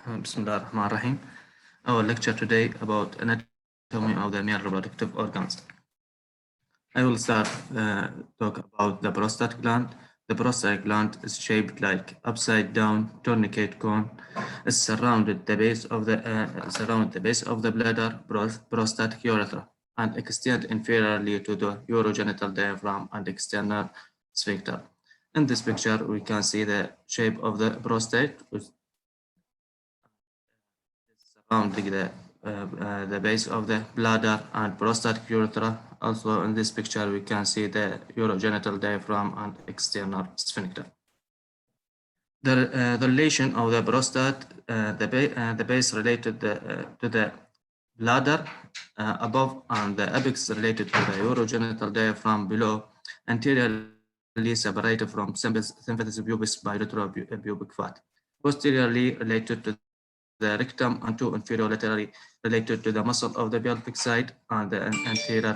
Bismillah ar-Rahman ar-Rahim. Our lecture today about anatomy of the male reproductive organs. I will start talk about the prostate gland. The prostate gland is shaped like upside down tourniquet cone. It surrounded the base of the bladder, prostatic urethra, and extend inferiorly to the urogenital diaphragm and external sphincter. In this picture, we can see the shape of the prostate, which surrounding the base of the bladder and prostatic urethra. Also in this picture, we can see the urogenital diaphragm and external sphincter. The relation of the prostate, the base related to the bladder above and the apex related to the urogenital diaphragm below, anteriorly separated from symphysis pubis by retropubic fat, posteriorly related to the rectum, and two inferior laterally related to the muscle of the pelvic side and the anterior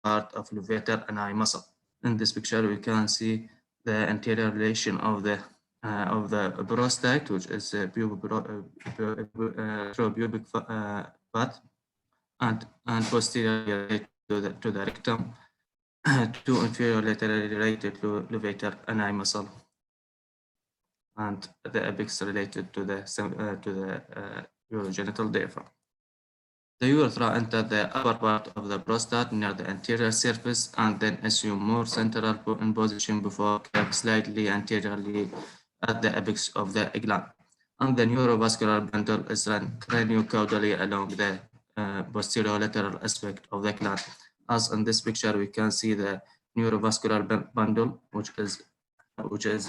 part of levator and eye muscle. In this picture, we can see the anterior relation of the prostate, which is pubic fat, and posteriorly to the rectum, two inferior laterally related to levator and eye muscle, and the apex related to the urogenital diaphragm. The urethra enter the upper part of the prostate near the anterior surface and then assume more central in position before curve slightly anteriorly at the apex of the gland. And the neurovascular bundle is run craniocaudally along the posterolateral aspect of the gland. As in this picture, we can see the neurovascular bundle, which is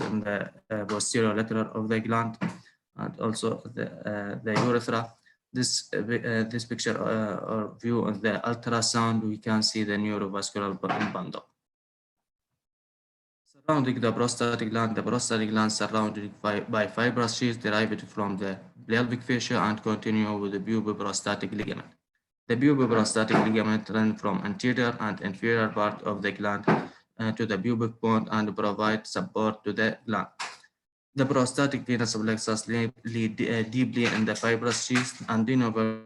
in the posterior lateral of the gland, and also the urethra. This picture or view on the ultrasound, we can see the neurovascular bundle. Surrounding the prostatic gland surrounded by fibrous sheath derived from the pelvic fascia and continue with the puboprostatic ligament. The puboprostatic ligament runs from anterior and inferior part of the gland to the pubic bone and provide support to the gland. The prostatic venous plexus lead deeply in the fibrous sheath, and de novo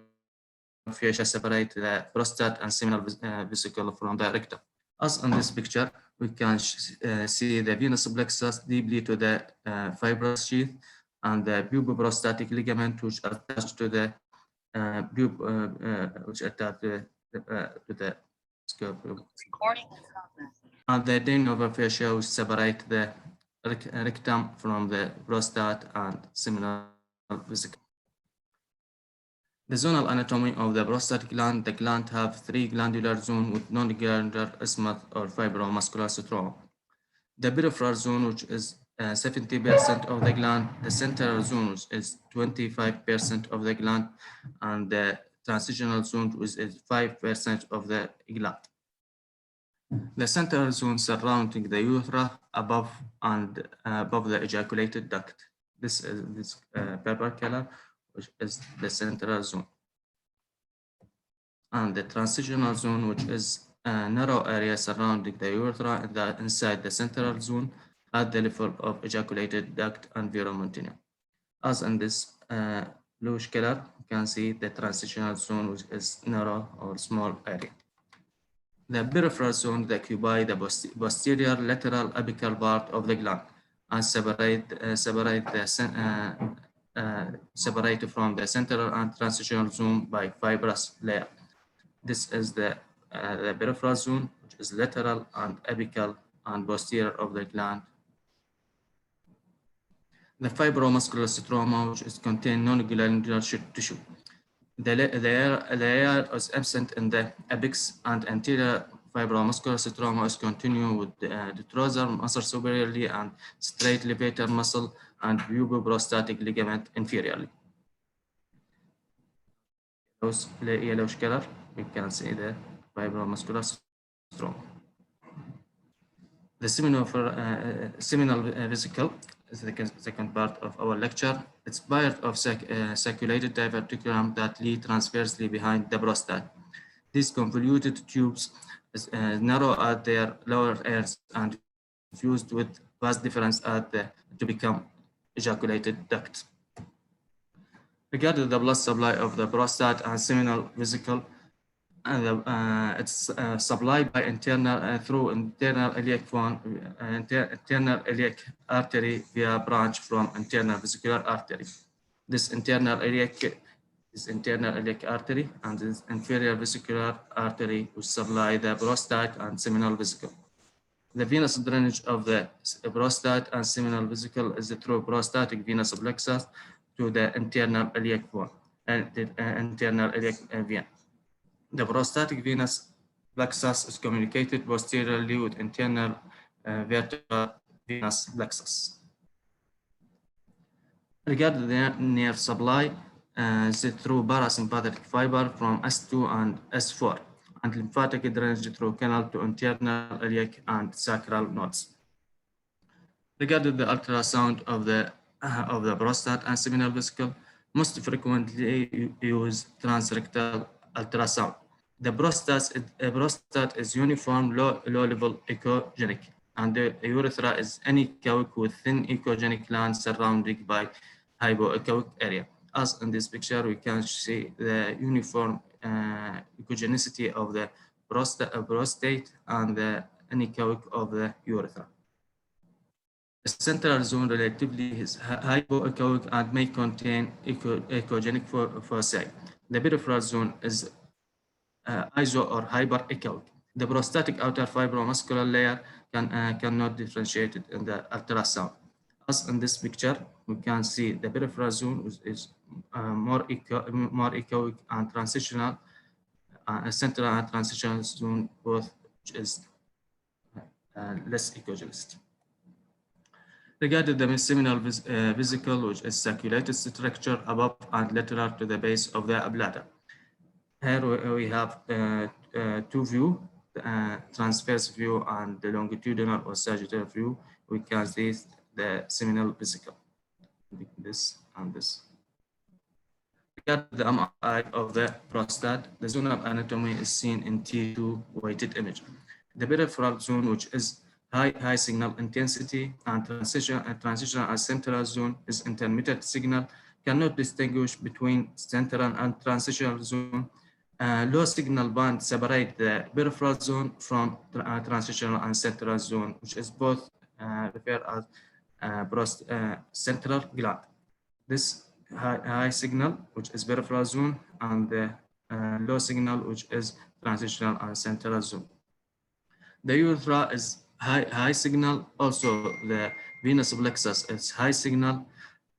fascia separate the prostate and seminal vesicle from the rectum. As in this picture, we can see the venous plexus deeply to the fibrous sheath and the puboprostatic ligament, which attached to the and the de novo fascia, which separate the rectum from the prostate and seminal vesicle. The zonal anatomy of the prostatic gland. The gland have three glandular zones with non-glandular isthmus or fibromuscular stroma. The peripheral zone, which is 70% of the gland, the central zone is 25% of the gland, and the transitional zone is 5% of the gland. The central zone surrounding the urethra above the ejaculated duct. This is this purple color, which is the central zone. And the transitional zone, which is a narrow area surrounding the urethra inside the central zone at the level of ejaculated duct and verumentinum. As in this bluish color, you can see the transitional zone, which is narrow or small area. The peripheral zone that occupy the posterior lateral apical part of the gland and separate from the central and transitional zone by fibrous layer. This is the peripheral zone, which is lateral and apical and posterior of the gland. The fibromuscular stroma, which is contain non-glandular tissue. The layer is absent in the apex, and anterior fibromuscular stroma is continued with the detrusor muscle superiorly and straight levator muscle and puboprostatic ligament inferiorly. Yellowish color, we can see the fibromuscular stroma. The seminal vesicle is the second part of our lecture. It's part of circulated diverticulum that lead transversely behind the prostate. These convoluted tubes is narrow at their lower ends and fused with vas deferens to become ejaculated duct. Regarding the blood supply of the prostate and seminal vesicle, it's supplied by through internal iliac internal iliac artery via branch from internal vesicular artery. This internal iliac artery and this inferior vesicular artery which supply the prostate and seminal vesicle. The venous drainage of the prostate and seminal vesicle is through prostatic venous plexus to the internal iliac vein and the internal iliac vein. The prostatic venous plexus is communicated posteriorly with internal vertebral venous plexus. Regarding the nerve supply, is through parasympathetic fiber from S2 and S4, and lymphatic drainage through canal to internal iliac and sacral nodes. Regarding the ultrasound of the prostate and seminal vesicle, most frequently use transrectal ultrasound. The prostate is uniform low-level echogenic, and the urethra is anechoic with thin echogenic gland surrounded by hypoechoic area. As in this picture, we can see the uniform echogenicity of the prostate and the anechoic of the urethra. The central zone relatively is hypoechoic and may contain echogenic foci. The peripheral zone is iso or hyperechoic. The prostatic outer fibromuscular layer cannot differentiate it in the ultrasound. As in this picture, we can see the peripheral zone is more echoic and transitional, central and transitional zone both, which is less echogenicity. Regarding the seminal vesicle, which is circulated structure above and lateral to the base of the bladder. Here we have two views, transverse view and the longitudinal or sagittal view. We can see the seminal vesicle, this and this. Regarding the MRI of the prostate, the zonal anatomy is seen in T2 weighted image. The peripheral zone, which is high signal intensity, and transitional and central zone is intermittent signal, cannot distinguish between central and transitional zone. Low signal band separate the peripheral zone from transitional and central zone, which is both referred as central gland. This high signal, which is peripheral zone, and the low signal, which is transitional and central zone. The urethra is high signal. Also, the venous plexus is high signal,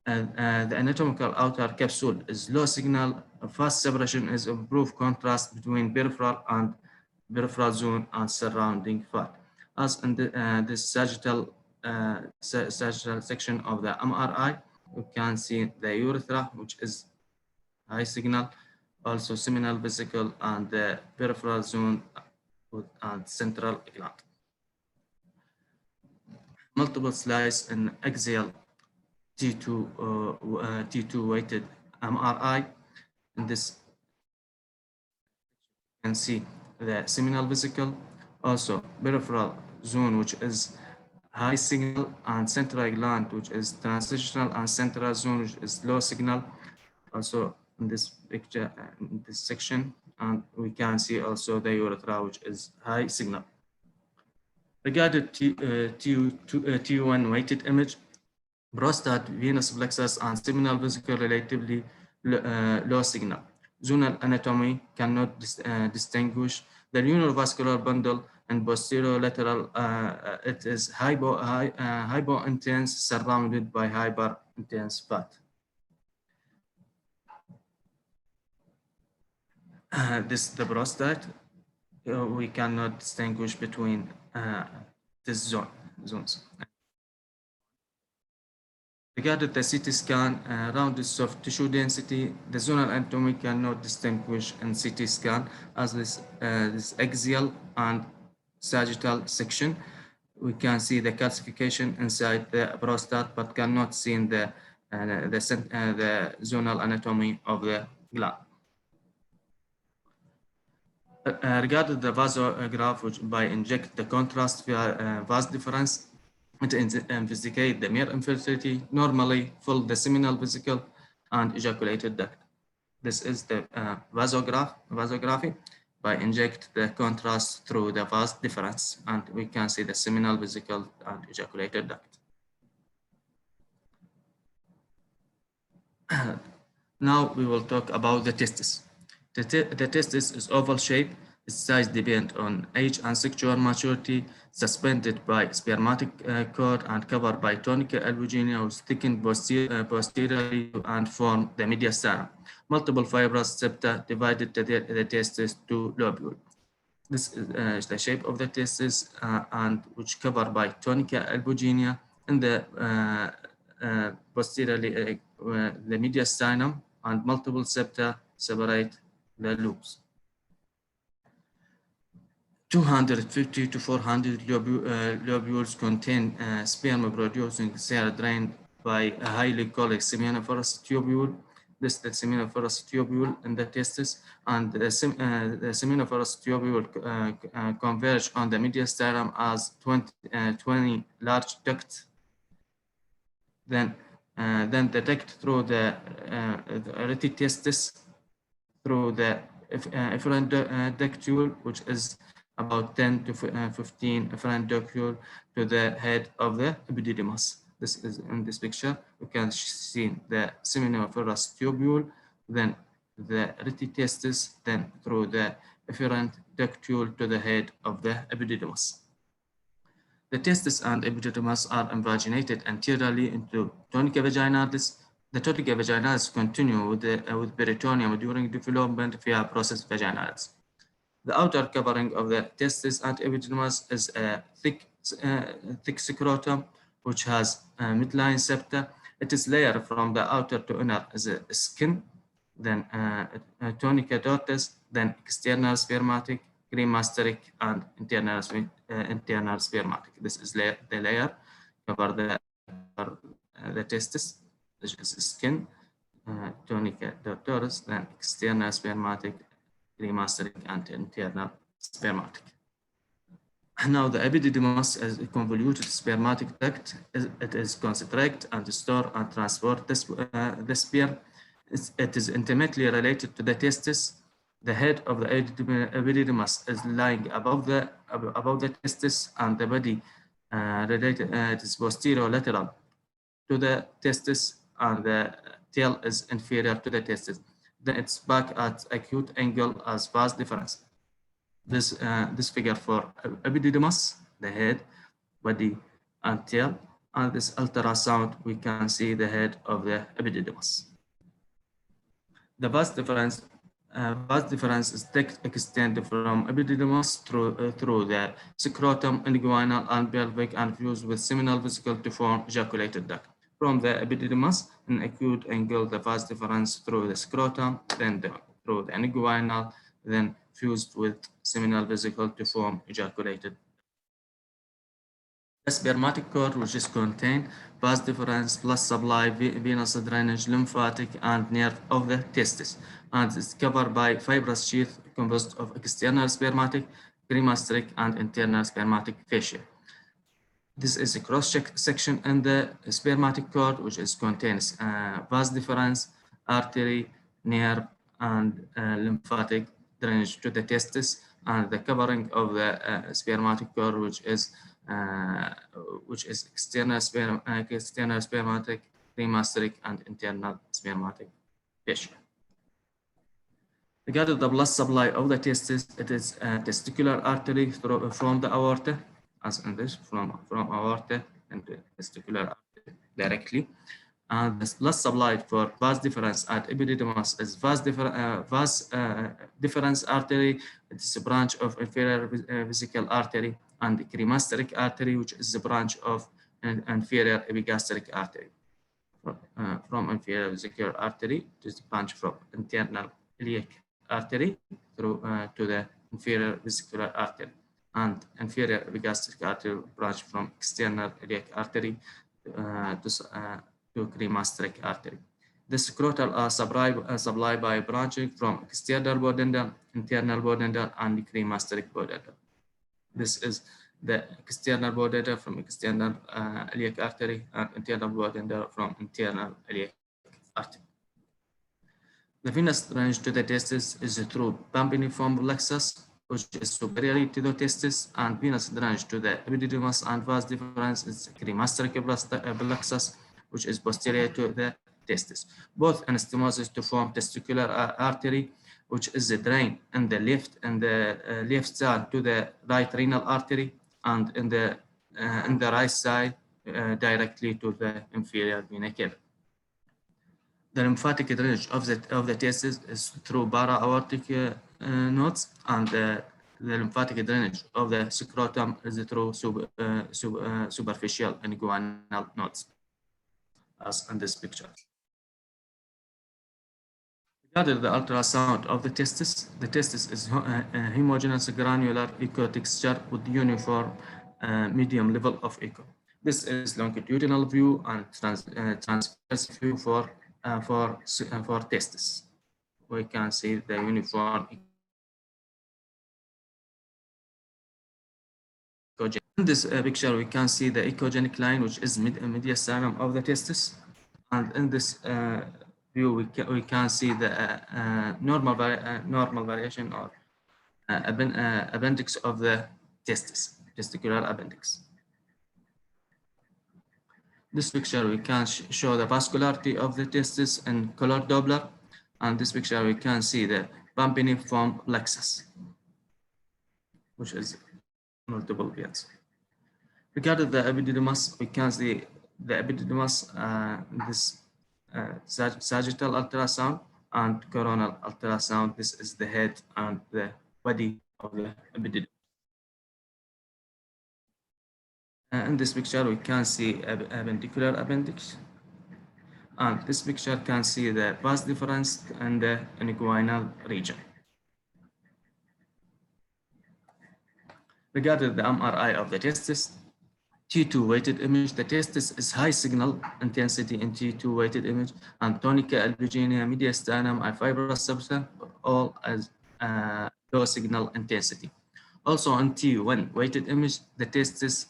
and the anatomical outer capsule is low signal. Fast separation is improved contrast between peripheral zone and surrounding fat. As in this sagittal section of the MRI, we can see the urethra, which is high signal, also seminal vesicle, and the peripheral zone and central gland. Multiple slice in axial T2 weighted MRI. In this, you can see the seminal vesicle, also peripheral zone, which is high signal, and central gland, which is transitional, and central zone, which is low signal. Also in this picture, in this section, and we can see also the urethra, which is high signal. Regarding T1 weighted image, prostate, venous plexus, and seminal vesicle relatively low signal. Zonal anatomy cannot distinguish the neurovascular bundle and posterior lateral. It is hypo intense, surrounded by hyper intense fat. This is the prostate. We cannot distinguish between these zones. Regarding the CT scan, rounded soft tissue density, the zonal anatomy cannot distinguish in CT scan as this axial and sagittal section. We can see the calcification inside the prostate, but cannot see in the zonal anatomy of the gland. Regarding the vasograph, which by inject the contrast via vas deferens, it investigate the mere infertility, normally fill the seminal vesicle, and ejaculated duct. This is the vasography by inject the contrast through the vas deferens, and we can see the seminal, vesical, and ejaculated duct. Now we will talk about the testis. The testis is oval shaped. Its size depends on age and sexual maturity, suspended by spermatic cord and covered by tunica albuginea, which thicken posteriorly and form the mediastinum. Multiple fibrous septa divided the testis to lobule. This is the shape of the testis and which covered by tunica albuginea and the posteriorly the mediastinum, and multiple septa separate the lobes. 250 to 400 lobules contain sperm-producing cell drained by a highly colic seminiferous tubule. This is the seminiferous tubule in the testis, and the seminiferous tubule converge on the mediastinum as 20 large ducts. Then the duct through the testis through the efferent ductule, which is about 10 to 15 efferent ductule to the head of the epididymis. This is in this picture. You can see the seminiferous tubule, then the testis, then through the efferent ductule to the head of the epididymis. The testis and epididymis are invaginated anteriorly into tunica vaginalis. The tunica vaginalis continue with peritoneum during development via process vaginalis. The outer covering of the testis and epididymis is a thick scrotum, which has midline septa. It is layered from the outer to inner as a skin, then tunica tortis, then external spermatic, cremasteric, and internal spermatic. This is the layer cover the testis, which is skin, tunica tortis, then external spermatic, cremasteric, and internal spermatic. Now the epididymis is a convoluted spermatic duct. It is constrict and store and transport the sperm. It is intimately related to the testis. The head of the epididymis is lying above the testis, and the body it is posterolateral to the testis, and the tail is inferior to the testis. Then it's back at acute angle as vas deferens. This figure for epididymis, the head, body, and tail, and this ultrasound we can see the head of the epididymis. The vas deferens is extended from epididymis through the scrotum, inguinal, and pelvic, and fused with seminal vesicle to form ejaculated duct. From the epididymis, in acute angle, the vas deferens through the scrotum, then through the inguinal, then fused with seminal vesicle to form ejaculated. The spermatic cord, which is contained vas deferens, blood supply, venous drainage, lymphatic, and nerve of the testis, and is covered by fibrous sheath composed of external spermatic, cremasteric, and internal spermatic fascia. This is a cross section in the spermatic cord, which contains vas deferens, artery, nerve, and lymphatic drainage to the testis, and the covering of the spermatic cord, which is external spermatic, cremasteric, and internal spermatic fascia. Regarding the blood supply of the testis, it is a testicular artery from the aorta, as in this, from aorta and the testicular artery directly. And the blood supply for vas deferens at epididymis is vas deferens artery. It is a branch of inferior vesical artery, and the cremasteric artery, which is a branch of inferior epigastric artery. From inferior vesical artery, it is a branch from internal iliac artery through to the inferior vesicular artery, and inferior epigastric artery branch from external iliac artery to cremasteric artery. The scrotal are supplied by branching from external duodenal, internal duodenal, and cremasteric duodenal. This is the external duodenal from external iliac artery, and internal duodenal from internal iliac artery. The venous drainage to the testis is through pampiniform plexus, which is superiorly to the testis, and venous drainage to the epididymis and vas deferens is cremasteric plexus, which is posterior to the testis. Both anastomosis to form testicular artery, which is the drain in the left side to the right renal artery, and in the right side directly to the inferior vena cava. The lymphatic drainage of the testis is through para-aortic nodes, and the lymphatic drainage of the scrotum is through superficial inguinal nodes, as in this picture. Regarding the ultrasound of the testis is homogeneous granular echo texture with uniform medium level of echo. This is longitudinal view and transverse view for testis. We can see the uniform. In this picture, we can see the echogenic line, which is mediastinum of the testis, and in this view, we can see the normal variation or appendix of the testis, testicular appendix. This picture, we can show the vascularity of the testis in color Doppler, and this picture, we can see the pampiniform plexus, which is multiple veins. Regarding the epididymis, we can see the epididymis, this sagittal ultrasound and coronal ultrasound. This is the head and the body of the epididymis. In this picture, we can see appendicular appendix. And this picture can see the vas deferens and the inguinal region. Regarding the MRI of the testis, T2 weighted image, the testis is high signal intensity in T2 weighted image, and tonica, albuginea, mediastinum, and fibrous substance, all as low signal intensity. Also on T1 weighted image, the testis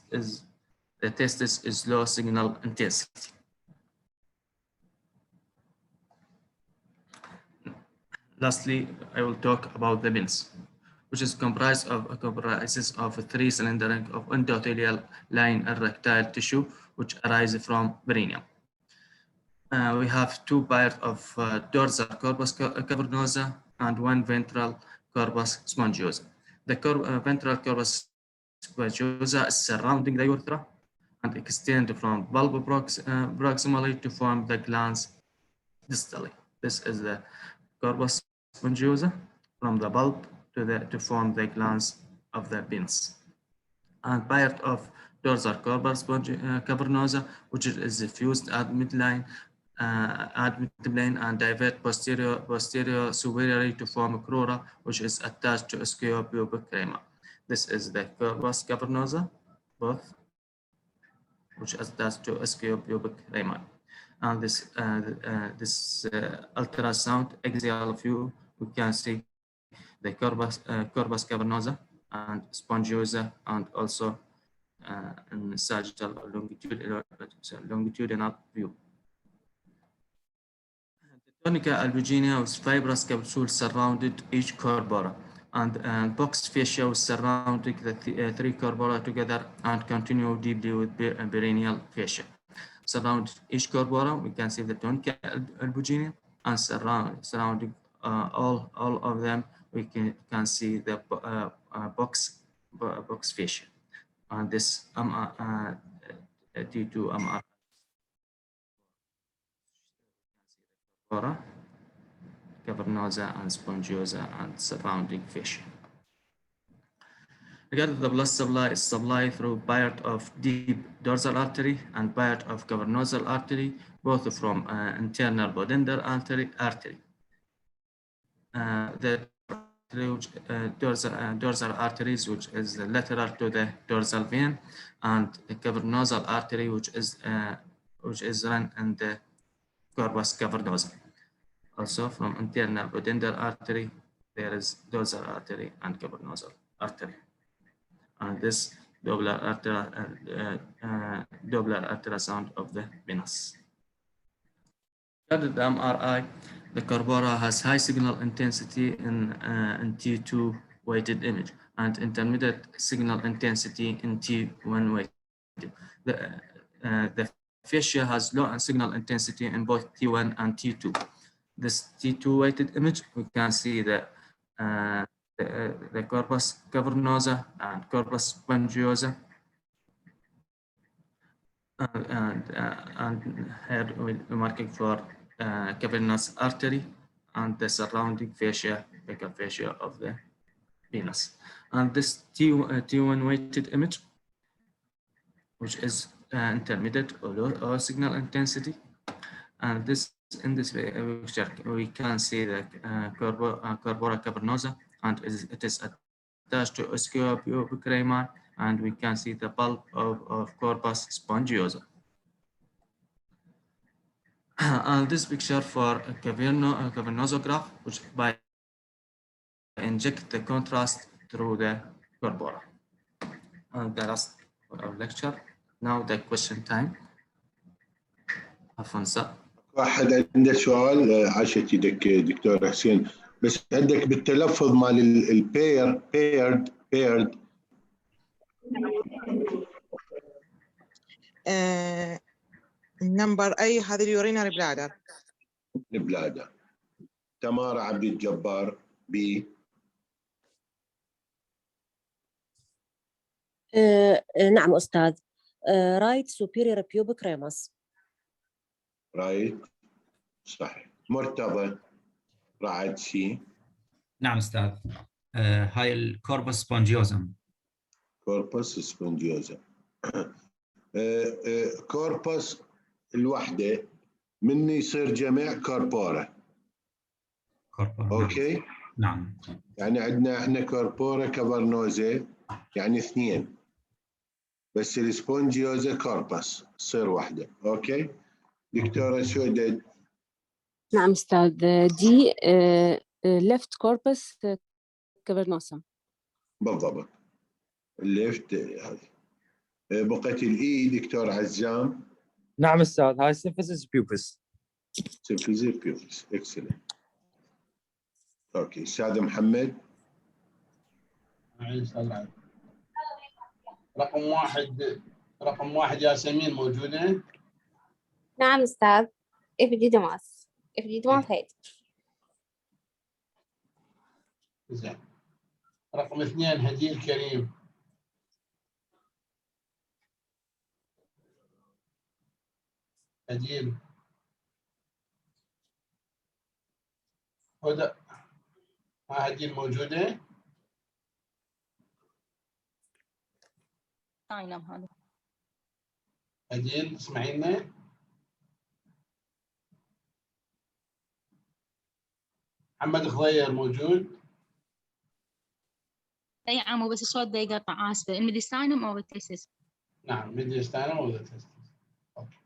is low signal intensity. Lastly, I will talk about the penis, which is comprises of three cylindric of endothelial line erectile tissue, which arises from perineum. We have two pairs of dorsal corpus cavernosa and one ventral corpus spongiosa. The ventral corpus spongiosa is surrounding the urethra and extend from bulb proximally to form the glands distally. This is the corpus spongiosa from the bulb to form the glands of the penis. And part of dorsal corpus cavernosa, which is fused at midline and divert posterior superiorly to form a crura, which is attached to ischiopubic crema. This is the corpus cavernosa, both, which is attached to ischiopubic crema. And this ultrasound axial view, we can see the corpus cavernosa and spongiosa, and also in sagittal longitudinal view. The tonica albuginea with fibrous capsule surrounded each corpora, and box fascia was surrounding the three corpora together and continue deeply with perineal fascia. Surround each corpora, we can see the tonica albuginea, and surrounding all of them, we can see the box fascia. And this T2 MR cavernosa and spongiosa and surrounding fascia. Regarding the blood supply is supplied through part of deep dorsal artery and part of cavernosal artery, both from internal pudendal artery. The dorsal arteries, which is lateral to the dorsal vein, and the cavernosal artery, which is run in the corpus cavernosa. Also from internal pudendal artery, there is dorsal artery and cavernosal artery. And this Doppler ultrasound of the Venous. Regarding the MRI, the corpora has high signal intensity in T2 weighted image and intermediate signal intensity in T1 weighted. The fascia has low signal intensity in both T1 and T2. This T2 weighted image, we can see the corpus cavernosa and corpus spongiosa. And here we're marking for cavernous artery and the surrounding fascia, buccal fascia of the venous. And this T1 weighted image, which is intermediate or low signal intensity. And in this picture, we can see the corpora cavernosa, and it is attached to ischiopubic, and we can see the bulb of corpus spongiosa. And this picture for a cavernosograph, which by inject the contrast through the corpora. And the last for our lecture. Now the question time. أفنسا. واحد عنده سؤال عاشت يدك دكتور حسين، بس عندك بالتلفظ مال البيرد نمبر اي هذه اليورينري بلادر. البلادر. تمارا عبد الجبار بي. نعم أستاذ. رايت superior pubic ramus. رايت صحيح. مرتضى رعد سي. نعم أستاذ. هاي الكوربس سبونجيوزم. كوربس سبونجيوزم. كوربس الوحدة من يصير جمع كوربورا. اوكي. نعم. يعني عندنا احنا كوربورا كافرنوزا يعني اثنين، بس السبونجيوزا كوربس تصير واحدة. اوكي دكتورة سودد. نعم أستاذ. دي left corpus cavernosum. بالضبط الليفت هذه. بقت الاي دكتور عزام. نعم أستاذ، هاي symphysis pubis. symphysis pubis. اكسلنت. اوكي استاذ محمد. رقم واحد ياسمين موجودة؟ نعم أستاذ. إفديدوماس هيد. زين. رقم اثنين هديل كريم. هديل. هدى. هديل موجودة؟ نعم هذا. هديل تسمعينا؟ محمد خضير موجود؟ أي عمو بس الصوت دا يقطع، آسفة. الميديستاينوم أو التستس؟ نعم ميديستاينوم أو التستس. أوكي.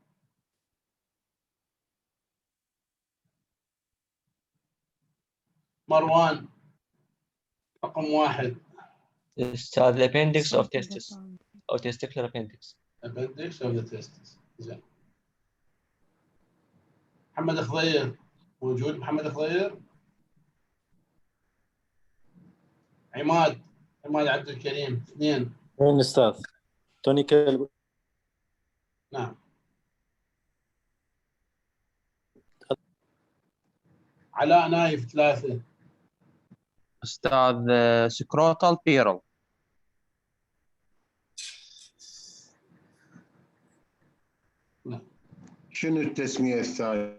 مروان رقم واحد. أستاذ appendix of testis أو testicular appendix. appendix of the testis. زين. محمد خضير موجود؟ محمد خضير. عماد عبد الكريم اثنين. وين أستاذ؟ توني كلب. نعم. علاء نايف ثلاثة. أستاذ سكروتال بيرل. شنو التسمية الثانية؟